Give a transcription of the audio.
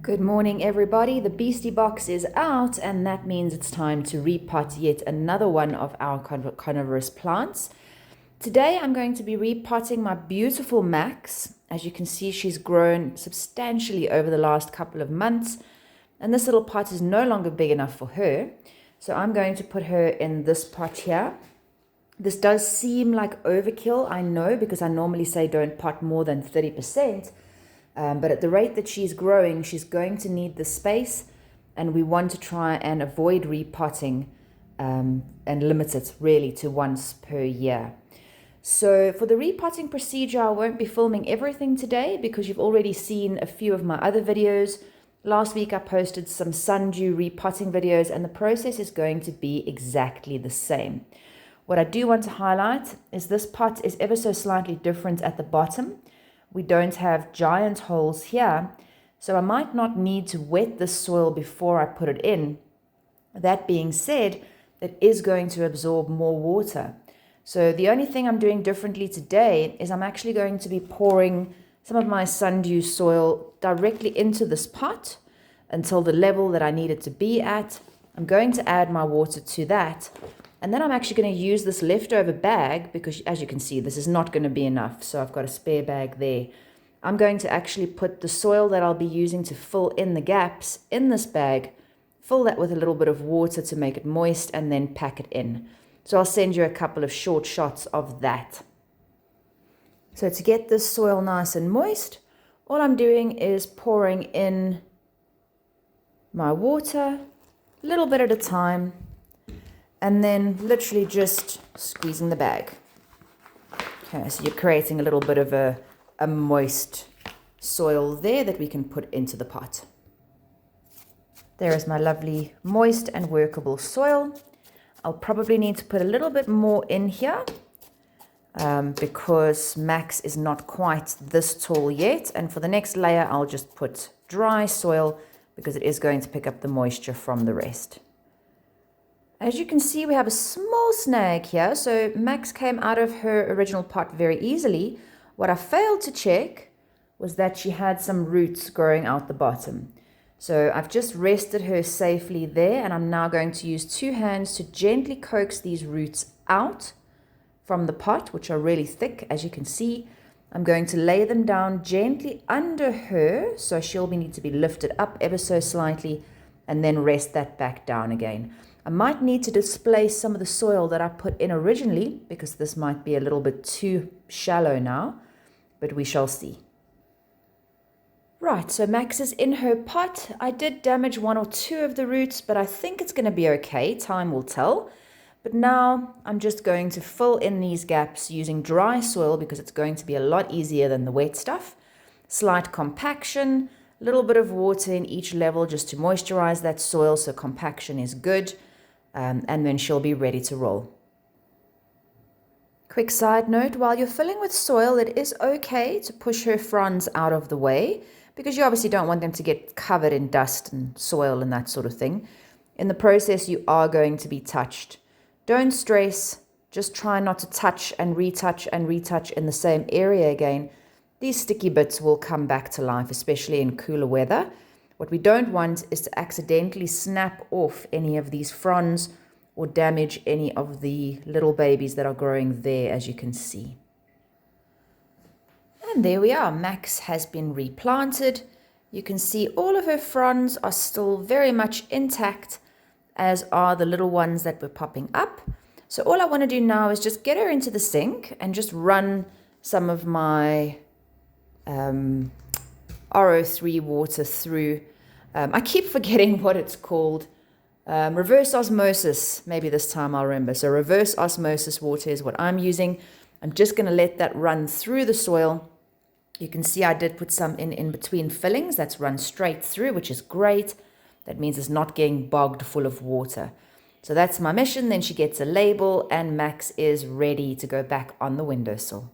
Good morning, everybody. The Beastie Box is out, and that means it's time to repot yet another one of our carnivorous plants. Today, I'm going to be repotting my beautiful Max. As you can see, she's grown substantially over the last couple of months, and this little pot is no longer big enough for her. So I'm going to put her in this pot here. This does seem like overkill, I know, because I normally say don't pot more than 30%. But at the rate that she's growing, she's going to need the space, and we want to try and avoid repotting and limit it really to once per year. So for the repotting procedure, I won't be filming everything today because you've already seen a few of my other videos. Last week I posted some sundew repotting videos, and the process is going to be exactly the same. What I do want to highlight is this pot is ever so slightly different at the bottom. We don't have giant holes here, so I might not need to wet this soil before I put it in. That being said, it is going to absorb more water. So the only thing I'm doing differently today is I'm actually going to be pouring some of my sundew soil directly into this pot until the level that I need it to be at. I'm going to add my water to that. And then I'm actually going to use this leftover bag because, as you can see, this is not going to be enough. So I've got a spare bag there. I'm going to actually put the soil that I'll be using to fill in the gaps in this bag, fill that with a little bit of water to make it moist, and then pack it in. So I'll send you a couple of short shots of that. So to get this soil nice and moist, all I'm doing is pouring in my water, a little bit at a time, and then literally just squeezing the bag. Okay, so you're creating a little bit of a moist soil there that we can put into the pot. There is my lovely moist and workable soil. I'll probably need to put a little bit more in here because Max is not quite this tall yet. And for the next layer, I'll just put dry soil because it is going to pick up the moisture from the rest. As you can see, we have a small snag here. So Max came out of her original pot very easily. What I failed to check was that she had some roots growing out the bottom. So I've just rested her safely there, and I'm now going to use 2 hands to gently coax these roots out from the pot, which are really thick, as you can see. I'm going to lay them down gently under her, so she'll need to be lifted up ever so slightly, and then rest that back down again. I might need to displace some of the soil that I put in originally because this might be a little bit too shallow now, but we shall see. Right, so Max is in her pot. I did damage 1 or 2 of the roots, but I think it's going to be okay. Time will tell. But now I'm just going to fill in these gaps using dry soil because it's going to be a lot easier than the wet stuff. Slight compaction, a little bit of water in each level just to moisturize that soil so compaction is good. And then she'll be ready to roll. Quick side note, while you're filling with soil, it is okay to push her fronds out of the way because you obviously don't want them to get covered in dust and soil and that sort of thing. In the process, you are going to be touched. Don't stress, just try not to touch and retouch in the same area again. These sticky bits will come back to life, especially in cooler weather. What we don't want is to accidentally snap off any of these fronds or damage any of the little babies that are growing there, as you can see. And there we are. Max has been replanted. You can see all of her fronds are still very much intact, as are the little ones that were popping up. So all I want to do now is just get her into the sink and just run some of my RO3 water through. I keep forgetting what it's called. Reverse osmosis, maybe this time I'll remember. So reverse osmosis water is what I'm using. I'm just going to let that run through the soil. You can see I did put some in between fillings. That's run straight through, which is great. That means it's not getting bogged full of water. So that's my mission. Then she gets a label and Max is ready to go back on the windowsill.